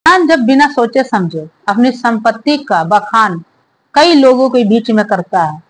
इंसान जब बिना सोचे समझे अपनी संपत्ति का बखान कई लोगों के बीच में करता है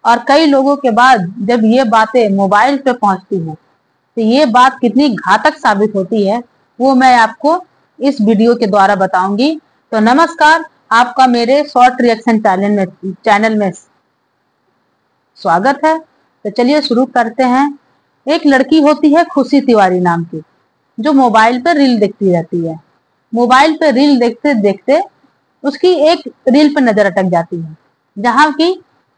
और कई लोगों के बाद जब ये बातें मोबाइल पे पहुंचती हैं तो ये बात कितनी घातक साबित होती है वो मैं आपको इस वीडियो के द्वारा बताऊंगी। तो नमस्कार, आपका मेरे शॉर्ट रिएक्शन चैनल में स्वागत है। तो चलिए शुरू करते हैं। एक लड़की होती है खुशी तिवारी नाम की, जो मोबाइल पर रील देखती रहती है। मोबाइल पे रील देखते देखते उसकी एक रील पर नजर अटक जाती है, जहाँ की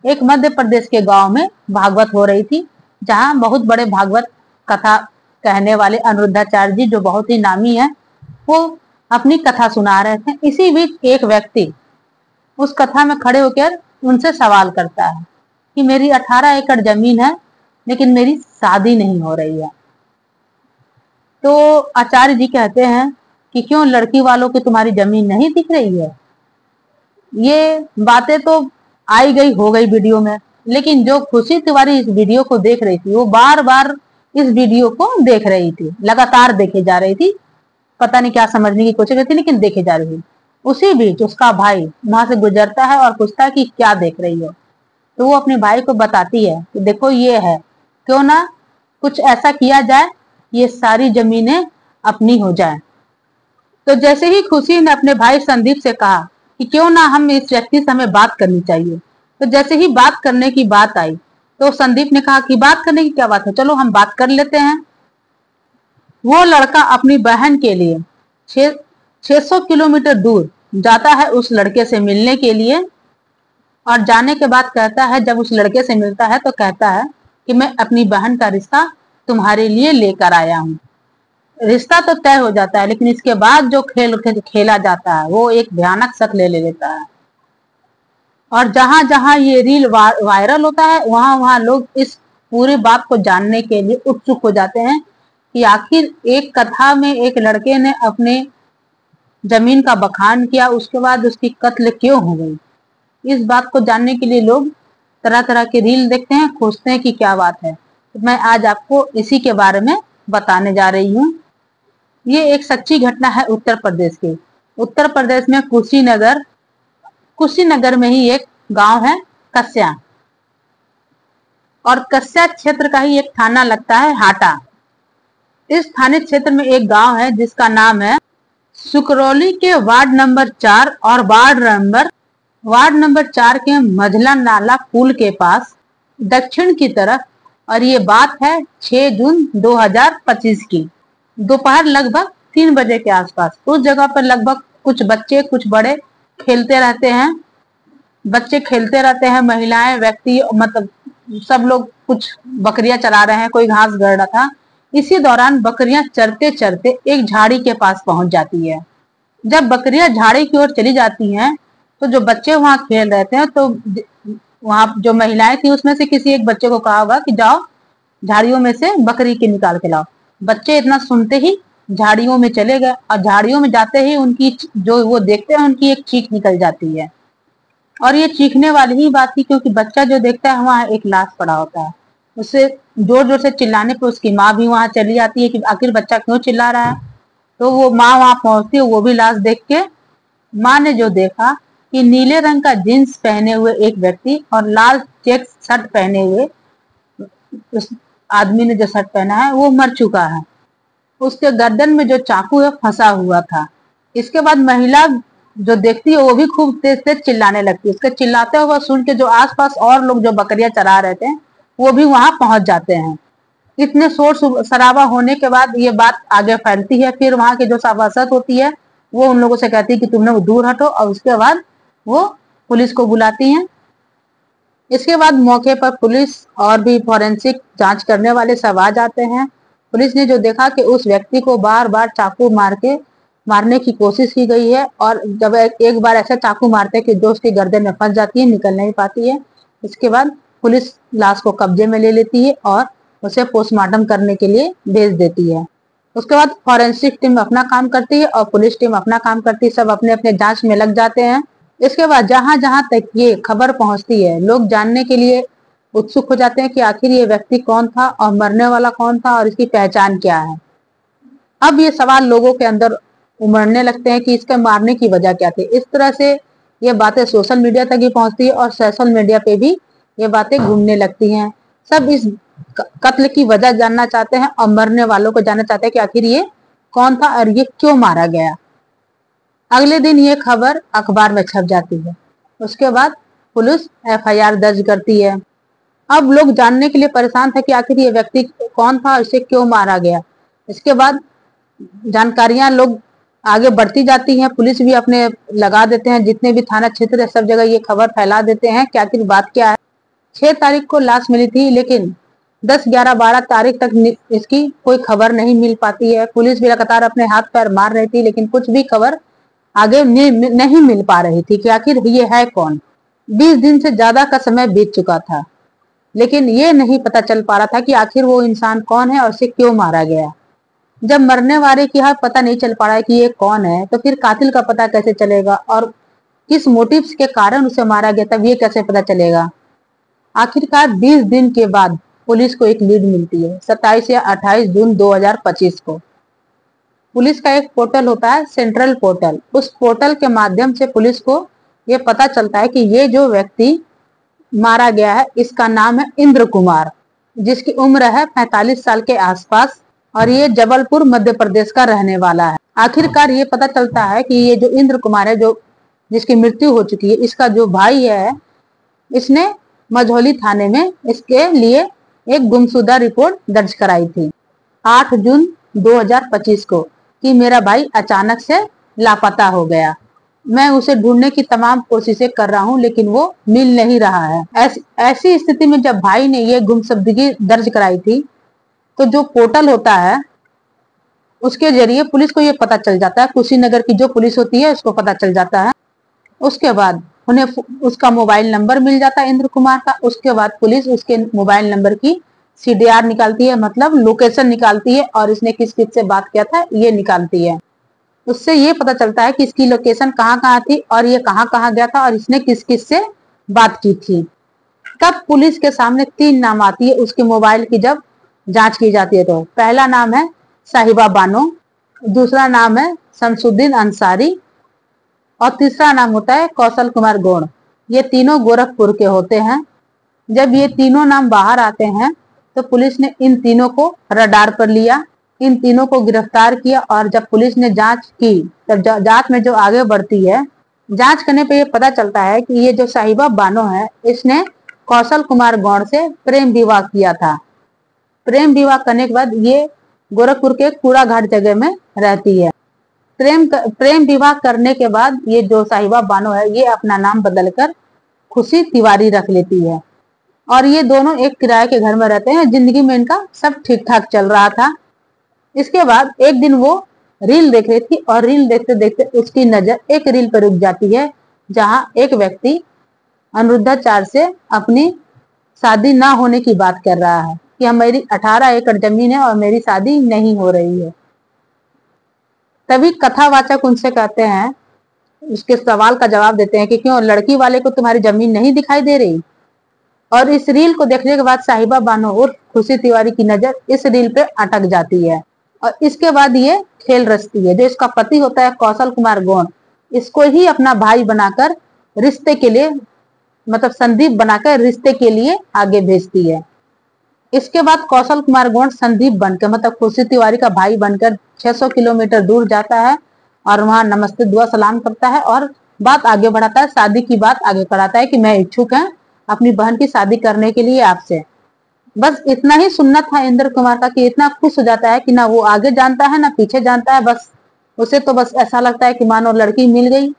एक मध्य प्रदेश के गांव में भागवत हो रही थी, जहाँ बहुत बड़े भागवत कथा कहने वाले अनिरुद्धाचार्य जी, जो बहुत ही नामी है, वो अपनी कथा सुना रहे थे। इसी बीच एक व्यक्ति उस कथा में खड़े होकर उनसे सवाल करता है कि मेरी 18 एकड़ जमीन है लेकिन मेरी शादी नहीं हो रही है। तो आचार्य जी कहते हैं कि क्यों, लड़की वालों की तुम्हारी जमीन नहीं दिख रही है? ये बातें तो आई गई हो गई वीडियो में, लेकिन जो खुशी तिवारी इस वीडियो को देख रही थी वो बार बार इस वीडियो को देख रही थी, लगातार देखे जा रही थी। पता नहीं क्या समझने की कोशिश करती, लेकिन देखे जा रही थी। उसी बीच उसका भाई वहां से गुजरता है और पूछता है कि क्या देख रही हो? तो वो अपने भाई को बताती है कि देखो ये है, क्यों ना कुछ ऐसा किया जाए, ये सारी जमीनें अपनी हो जाए। तो जैसे ही खुशी ने अपने भाई संदीप से कहा कि क्यों ना हम इस व्यक्ति से हमें बात करनी चाहिए, तो जैसे ही बात करने की बात आई तो संदीप ने कहा कि बात करने की क्या बात है, चलो हम बात कर लेते हैं। वो लड़का अपनी बहन के लिए 600 किलोमीटर दूर जाता है उस लड़के से मिलने के लिए, और जाने के बाद कहता है, जब उस लड़के से मिलता है तो कहता है कि मैं अपनी बहन का रिश्ता तुम्हारे लिए लेकर आया हूँ। रिश्ता तो तय हो जाता है, लेकिन इसके बाद जो खेल खेला जाता है वो एक भयानक शक्ल ले लेता है। और जहां जहां ये रील वायरल होता है वहां वहां लोग इस पूरी बात को जानने के लिए उत्सुक हो जाते हैं कि आखिर एक कथा में एक लड़के ने अपने जमीन का बखान किया, उसके बाद उसकी कत्ल क्यों हो गई। इस बात को जानने के लिए लोग तरह तरह के रील देखते हैं, खोजते हैं कि क्या बात है। तो मैं आज आपको इसी के बारे में बताने जा रही हूँ। ये एक सच्ची घटना है उत्तर प्रदेश की। उत्तर प्रदेश में कुशीनगर में ही एक गांव है कस्या, और कस्या क्षेत्र का ही एक थाना लगता है हाटा। इस थाने क्षेत्र में एक गांव है जिसका नाम है सुकरौली के वार्ड नंबर 4 और वार्ड नंबर 4 के मझला नाला पुल के पास दक्षिण की तरफ। और ये बात है 6 जून 2025 की। दोपहर लगभग 3 बजे के आसपास उस जगह पर लगभग कुछ बच्चे कुछ बड़े खेलते रहते हैं। बच्चे खेलते रहते हैं, महिलाएं, व्यक्ति, मतलब सब लोग कुछ बकरियां चरा रहे हैं, कोई घास गड़ रहा था। इसी दौरान बकरियां चरते चरते एक झाड़ी के पास पहुंच जाती है। जब बकरियां झाड़ी की ओर चली जाती हैं तो जो बच्चे वहां खेल रहे थे, तो वहां जो महिलाएं थी उसमें से किसी एक बच्चे को कहा होगा कि जाओ झाड़ियों में से बकरी के निकाल के लाओ। बच्चे इतना सुनते ही झाड़ियों में चले गए, और झाड़ियों में जाते ही उनकी जो वो देखते हैं उनकी एक चीख निकल जाती है। और ये चीखने वाली ही बात थी, क्योंकि बच्चा जो देखता है वहां एक लाश पड़ा होता है। उससे जोर जोर से चिल्लाने पर उसकी माँ भी वहां चली जाती है कि आखिर बच्चा क्यों चिल्ला रहा है। तो वो माँ वहां पहुंचती है, वो भी लाश देख के माँ ने जो देखा कि नीले रंग का जींस पहने हुए एक व्यक्ति और लाल चेक शर्ट पहने हुए उस आदमी ने जो शर्ट पहना है वो मर चुका है। उसके गर्दन में जो चाकू है फंसा हुआ था। इसके बाद महिला जो देखती है वो भी खूब तेज तेज चिल्लाने लगती है। उसके चिल्लाते हुए सुन के जो आसपास और लोग जो बकरियां चरा रहे थे वो भी वहां पहुंच जाते हैं। इतने शोर शराबा होने के बाद ये बात आगे फैलती है। फिर वहां की जो सभासद होती है वो उन लोगों से कहती है कि तुमने वो दूर हटो, और उसके बाद वो पुलिस को बुलाती हैं। इसके बाद मौके पर पुलिस और भी फॉरेंसिक जांच करने वाले सब आ जाते हैं। पुलिस ने जो देखा कि उस व्यक्ति को बार बार चाकू मारने की कोशिश की गई है, और जब एक बार ऐसा चाकू मारते हैं कि जो उसकी गर्दन में फंस जाती है, निकल नहीं पाती है। इसके बाद पुलिस लाश को कब्जे में ले लेती है और उसे पोस्टमार्टम करने के लिए भेज देती है। उसके बाद फॉरेंसिक टीम अपना काम करती है और पुलिस टीम अपना काम करती है। सब अपने अपने जांच में लग जाते हैं। इसके बाद जहां जहां तक ये खबर पहुंचती है, लोग जानने के लिए उत्सुक हो जाते हैं कि आखिर ये व्यक्ति कौन था और मरने वाला कौन था और इसकी पहचान क्या है। अब ये सवाल लोगों के अंदर उमड़ने लगते हैं कि इसके मारने की वजह क्या थी। इस तरह से ये बातें सोशल मीडिया तक ही पहुंचती है और सोशल मीडिया पे भी ये बातें घूमने लगती हैं। सब इस कत्ल की वजह जानना चाहते हैं और मरने वालों को जानना चाहते हैं कि आखिर ये कौन था और ये क्यों मारा गया। अगले दिन ये खबर अखबार में छप जाती है। उसके बाद पुलिस एफआईआर दर्ज करती है। अब लोग जानने के लिए परेशान थे कि आखिर ये व्यक्ति कौन था और इसे क्यों मारा गया। इसके बाद जानकारियां लोग आगे बढ़ती जाती हैं। पुलिस भी अपने लगा देते हैं, जितने भी थाना क्षेत्र है सब जगह ये खबर फैला देते हैं कि आखिर बात क्या है। 6 तारीख को लाश मिली थी, लेकिन 10, 11, 12 तारीख तक इसकी कोई खबर नहीं मिल पाती है। पुलिस भी लगातार अपने हाथ पैर मार रही थी, लेकिन कुछ भी खबर आगे नहीं मिल पा रही थी कि आखिर ये है कौन। 20 दिन से ज्यादा का समय बीत चुका था, लेकिन ये नहीं पता चल पा रहा था कि आखिर वो इंसान कौन है और उसे क्यों मारा गया। जब मरने वाले की हाथ पता नहीं चल पा रहा है कि ये कौन है, तो फिर कातिल का पता कैसे चलेगा और किस मोटिव्स के कारण उसे मारा गया, तब ये कैसे पता चलेगा। आखिरकार 20 दिन के बाद पुलिस को एक लीड मिलती है। 27 या 28 जून 2025 को पुलिस का एक पोर्टल होता है, सेंट्रल पोर्टल। उस पोर्टल के माध्यम से पुलिस को ये पता चलता है कि ये जो व्यक्ति मारा गया है इसका नाम है इंद्र कुमार, जिसकी उम्र है 45 साल के आसपास और ये जबलपुर मध्य प्रदेश का रहने वाला है। आखिरकार ये पता चलता है कि ये जो इंद्र कुमार है, जो जिसकी मृत्यु हो चुकी है, इसका जो भाई है, इसने मझौली थाने में इसके लिए एक गुमशुदा रिपोर्ट दर्ज कराई थी 8 जून 2025 को कि मेरा भाई अचानक से लापता हो गया। मैं उसे ढूंढने की तमाम कोशिशें कर रहा हूं, लेकिन वो मिल नहीं रहा है। ऐसी स्थिति में जब भाई ने ये गुमशुदगी दर्ज कराई थी, तो जो पोर्टल होता है उसके जरिए पुलिस को ये पता चल जाता है, कुशीनगर की जो पुलिस होती है उसको पता चल जाता है। उसके बाद उन्हें उसका मोबाइल नंबर मिल जाता है इंद्र कुमार का। उसके बाद पुलिस उसके मोबाइल नंबर की CDR निकालती है, मतलब लोकेशन निकालती है, और इसने किस किस से बात किया था ये निकालती है। उससे ये पता चलता है कि इसकी लोकेशन कहाँ थी और ये कहाँ गया था और इसने किस किस से बात की थी। तब पुलिस के सामने 3 नाम आती है उसके मोबाइल की जब जांच की जाती है। तो पहला नाम है साहिबा बानो, दूसरा नाम है शमसुद्दीन अंसारी और तीसरा नाम होता है कौशल कुमार गौड़। ये तीनों गोरखपुर के होते हैं। जब ये तीनों नाम बाहर आते हैं तो पुलिस ने इन तीनों को रडार पर लिया, इन तीनों को गिरफ्तार किया। और जब पुलिस ने जांच की, तब जांच में जो आगे बढ़ती है, जांच करने पे ये पता चलता है कि ये जो साहिबा बानो है, इसने कौशल कुमार गौड़ से प्रेम विवाह किया था। प्रेम विवाह करने के बाद ये गोरखपुर के कूड़ा घाट जगह में रहती है। प्रेम विवाह करने के बाद ये जो साहिबा बानो है, ये अपना नाम बदलकर खुशी तिवारी रख लेती है और ये दोनों एक किराए के घर में रहते हैं। जिंदगी में इनका सब ठीक ठाक चल रहा था। इसके बाद एक दिन वो रील देख रही थी और रील देखते देखते उसकी नजर एक रील पर रुक जाती है, जहां एक व्यक्ति अनिरुद्धाचार्य से अपनी शादी ना होने की बात कर रहा है कि मेरी 18 एकड़ जमीन है और मेरी शादी नहीं हो रही है। तभी कथावाचक उनसे कहते हैं, उसके सवाल का जवाब देते हैं कि क्यों लड़की वाले को तुम्हारी जमीन नहीं दिखाई दे रही। और इस रील को देखने के बाद साहिबा बानो उर्फ खुशी तिवारी की नजर इस रील पे अटक जाती है और इसके बाद ये खेल रचती है। जो इसका पति होता है कौशल कुमार गौड़, इसको ही अपना भाई बनाकर रिश्ते के लिए, मतलब संदीप बनाकर रिश्ते के लिए आगे भेजती है। इसके बाद कौशल कुमार गौड़ संदीप बनकर, मतलब खुशी तिवारी का भाई बनकर 600 किलोमीटर दूर जाता है और वहां नमस्ते दुआ सलाम करता है और बात आगे बढ़ाता है, शादी की बात आगे बढ़ाता है कि मैं इच्छुक है अपनी बहन की शादी करने के लिए आपसे। बस इतना ही सुनना था इंद्र कुमार का कि इतना खुश हो जाता है कि ना वो आगे जानता है ना पीछे जानता है। बस उसे तो बस ऐसा लगता है कि मानो लड़की मिल गई।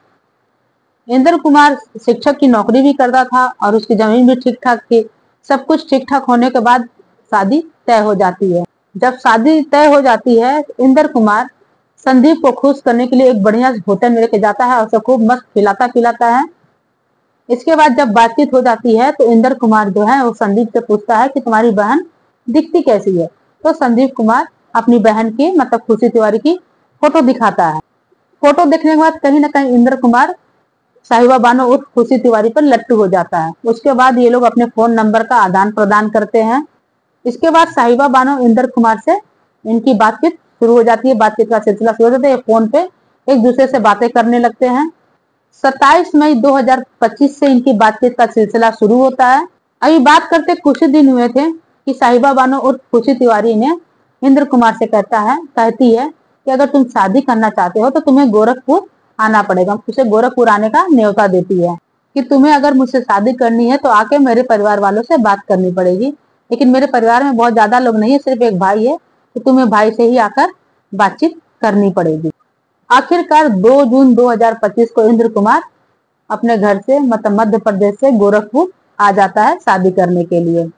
इंद्र कुमार शिक्षक की नौकरी भी करता था और उसकी जमीन भी ठीक ठाक थी। सब कुछ ठीक ठाक होने के बाद शादी तय हो जाती है। जब शादी तय हो जाती है, इंद्र कुमार संदीप को खुश करने के लिए एक बढ़िया होटल में लेके जाता है और उसे खूब मस्त खिलाता पिलाता है। इसके बाद जब बातचीत हो जाती है तो इंद्र कुमार जो है वो संदीप से पूछता है कि तुम्हारी बहन दिखती कैसी है। तो संदीप कुमार अपनी बहन की, मतलब खुशी तिवारी की फोटो दिखाता है। फोटो देखने के बाद कहीं ना कहीं इंद्र कुमार साहिबा बानो उर्फ खुशी तिवारी पर लट्टू हो जाता है। उसके बाद ये लोग अपने फोन नंबर का आदान प्रदान करते हैं। इसके बाद साहिबा बानो इंद्र कुमार से इनकी बातचीत शुरू हो जाती है। बातचीत का सिलसिला शुरू हो जाता है। फोन पे एक दूसरे से बातें करने लगते हैं। 27 मई 2025 से इनकी बातचीत का सिलसिला शुरू होता है। अभी बात करते कुछ ही दिन हुए थे कि साहिबा बानो और खुशी तिवारी ने इंद्र कुमार से कहती है कि अगर तुम शादी करना चाहते हो तो तुम्हें गोरखपुर आना पड़ेगा। उसे गोरखपुर आने का न्योता देती है कि तुम्हें अगर मुझसे शादी करनी है तो आके मेरे परिवार वालों से बात करनी पड़ेगी, लेकिन मेरे परिवार में बहुत ज्यादा लोग नहीं है, सिर्फ एक भाई है, तो तुम्हें भाई से ही आकर बातचीत करनी पड़ेगी। आखिरकार 2 जून 2025 को इंद्र कुमार अपने घर से मतलब मध्य प्रदेश से गोरखपुर आ जाता है शादी करने के लिए।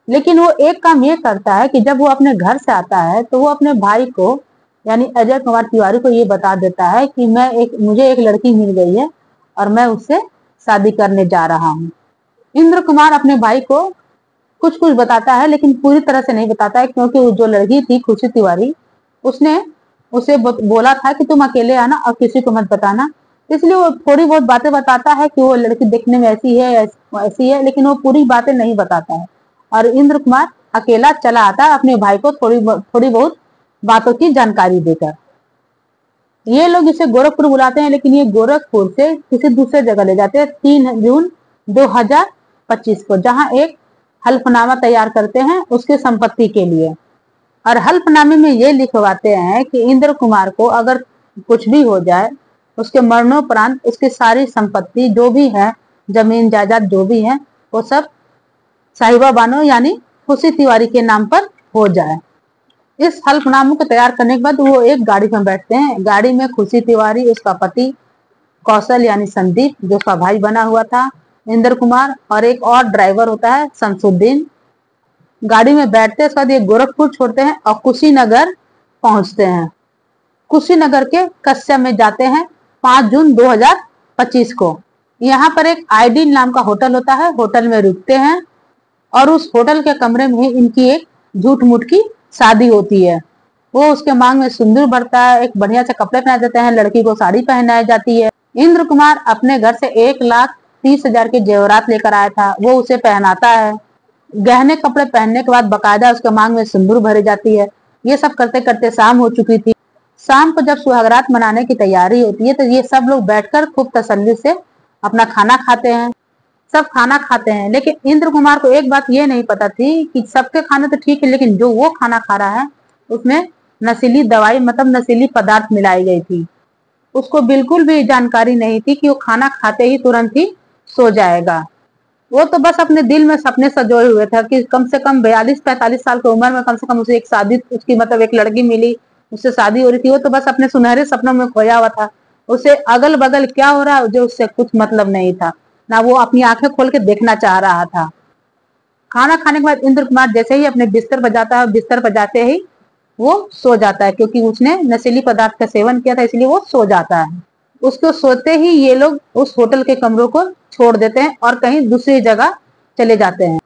लेकिन वो एक काम ये करता है कि जब वो अपने घर से आता है तो वो अपने भाई को यानी अजय कुमार तिवारी को ये बता देता है कि मुझे एक लड़की मिल गई है और मैं उससे शादी करने जा रहा हूँ। इंद्र कुमार अपने भाई को कुछ कुछ बताता है लेकिन पूरी तरह से नहीं बताता है, क्योंकि वो जो लड़की थी खुशी तिवारी उसने उसे बोला था कि तुम अकेले आना और किसी को मत बताना। इसलिए वो थोड़ी बहुत बातें बताता है कि वो लड़की देखने में ऐसी है, लेकिन वो पूरी बातें नहीं बताता है। और इंद्र कुमार अकेला चला आता है अपने भाई को थोड़ी बहुत बातों की जानकारी देकर। ये लोग इसे गोरखपुर बुलाते हैं, लेकिन ये गोरखपुर से किसी दूसरे जगह ले जाते हैं 3 जून 2025 को, जहां एक हल्फनामा तैयार करते हैं उसके संपत्ति के लिए। और हल्फनामे में ये लिखवाते हैं कि इंद्र कुमार को अगर कुछ भी हो जाए, उसके मरणोपरांत उसकी सारी संपत्ति जो भी है, जमीन जायदाद जो भी है, वो सब साहिबा बानो यानी खुशी तिवारी के नाम पर हो जाए। इस हल्फनामे को तैयार करने के बाद वो एक गाड़ी में बैठते हैं। गाड़ी में खुशी तिवारी, उसका पति कौशल यानी संदीप जो उसका भाई बना हुआ था, इंद्र कुमार और एक और ड्राइवर होता है शमसुद्दीन। गाड़ी में बैठते इसके बाद ये गोरखपुर छोड़ते हैं और कुशीनगर पहुंचते हैं। कुशीनगर के कस्या में जाते हैं 5 जून 2025 को। यहाँ पर एक आइडिन नाम का होटल होता है, होटल में रुकते हैं और उस होटल के कमरे में इनकी एक झूठ मूठ की शादी होती है। वो उसके मांग में सिंदूर भरता है, एक बढ़िया से कपड़े पहना देते हैं, लड़की को साड़ी पहनाई जाती है। इंद्र कुमार अपने घर से 1,30,000 के जेवरात लेकर आया था, वो उसे पहनाता है। गहने कपड़े पहनने के बाद बकायदा उसके मांग में सिंदूर भरी जाती है। ये सब करते करते शाम हो चुकी थी। शाम को जब सुहागरात मनाने की तैयारी होती है तो ये सब लोग बैठकर खूब तसल्ली से अपना खाना खाते हैं। सब खाना खाते हैं, लेकिन इंद्र कुमार को एक बात ये नहीं पता थी कि सबके खाने तो ठीक है, लेकिन जो वो खाना खा रहा है उसमें नशीली दवाई मतलब नशीली पदार्थ मिलाई गई थी। उसको बिल्कुल भी जानकारी नहीं थी कि वो खाना खाते ही तुरंत ही सो जाएगा। वो तो बस अपने दिल में सपने सजोए हुए था कि कम से कम 42-45 साल की उम्र में कम से कम उसे एक शादी उसकी मतलब एक लड़की मिली, उससे शादी हो रही थी। वो तो बस अपने सुनहरे सपनों में खोया हुआ था। उसे अगल बगल क्या हो रहा है जो उससे कुछ मतलब नहीं था, ना वो अपनी आंखें खोल के देखना चाह रहा था। खाना खाने के बाद इंद्र कुमार जैसे ही अपने बिस्तर पर जाता है, बिस्तर पर जाते ही वो सो जाता है, क्योंकि उसने नशीली पदार्थ का सेवन किया था इसलिए वो सो जाता है। उसको सोते ही ये लोग उस होटल के कमरों को छोड़ देते हैं और कहीं दूसरी जगह चले जाते हैं।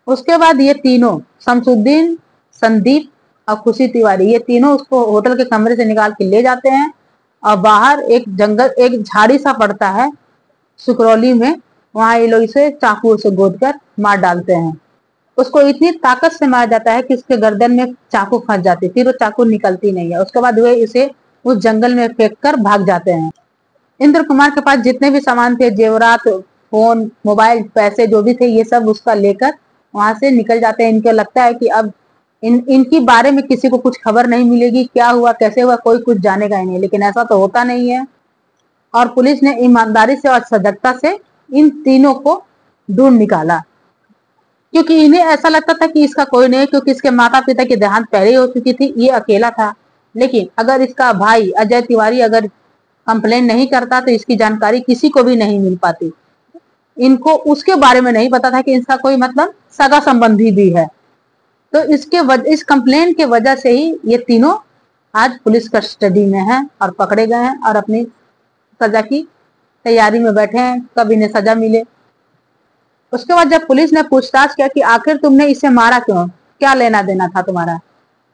उसके बाद ये तीनों शमसुद्दीन, संदीप और खुशी तिवारी ये तीनों उसको होटल के कमरे से निकाल के ले जाते हैं और बाहर एक झाड़ी सा पड़ता है सुकरौली में, वहां ये लोग इसे चाकू से गोद कर मार डालते हैं। उसको इतनी ताकत से मारा जाता है कि उसके गर्दन में चाकू फंस जाती, फिर वो चाकू निकलती नहीं है। उसके बाद वे इसे उस जंगल में फेंक कर भाग जाते हैं। इंद्र कुमार के पास जितने भी सामान थे, जेवरात, फोन, मोबाइल, पैसे जो भी थे, ये सब उसका लेकर वहां से निकल जाते हैं। इनको लगता है कि अब इनकी बारे में किसी को कुछ खबर नहीं मिलेगी, क्या हुआ कैसे हुआ कोई कुछ जानेगा ही नहीं, लेकिन ऐसा तो होता नहीं है। और पुलिस ने ईमानदारी से और सजगता से इन तीनों को ढूंढ निकाला, क्योंकि इन्हें ऐसा लगता था कि इसका कोई नहीं, क्योंकि इसके माता पिता की देहांत पहले ही हो चुकी थी, ये अकेला था। लेकिन अगर इसका भाई अजय तिवारी अगर कंप्लेन नहीं करता तो इसकी जानकारी किसी को भी नहीं मिल पाती। इनको उसके बारे में नहीं पता था कि इसका कोई मतलब सगा संबंधी भी है। तो इस कंप्लेन के वजह से ही ये तीनों आज पुलिस कस्टडी में हैं और पकड़े गए हैं और अपनी सजा की तैयारी में बैठे हैं, कब इन्हें सजा मिले। उसके बाद जब पुलिस ने पूछताछ किया कि आखिर तुमने इसे मारा क्यों, क्या लेना देना था तुम्हारा,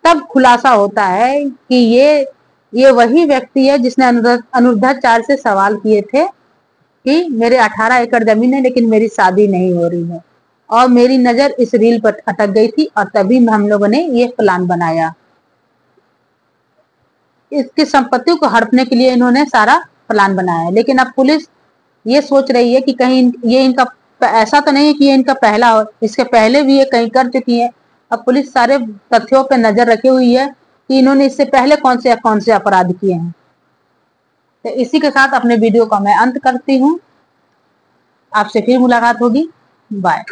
तब खुलासा होता है कि ये वही व्यक्ति है जिसने अनुरुद्धाचार्य से सवाल किए थे कि मेरे 18 एकड़ जमीन है लेकिन मेरी शादी नहीं हो रही है और मेरी नजर इस रील पर अटक गई थी और तभी हम लोगों ने ये प्लान बनाया। इसकी संपत्ति को हड़पने के लिए इन्होंने सारा प्लान बनाया है। लेकिन अब पुलिस ये सोच रही है कि कहीं ये इनका ऐसा तो नहीं है कि ये इनका पहला हो, इसके पहले भी ये कहीं कर चुकी है। अब पुलिस सारे तथ्यों पर नजर रखी हुई है कि इन्होंने इससे पहले कौन से अपराध किए हैं। तो इसी के साथ अपने वीडियो का मैं अंत करती हूँ। आपसे फिर मुलाकात होगी। बाय।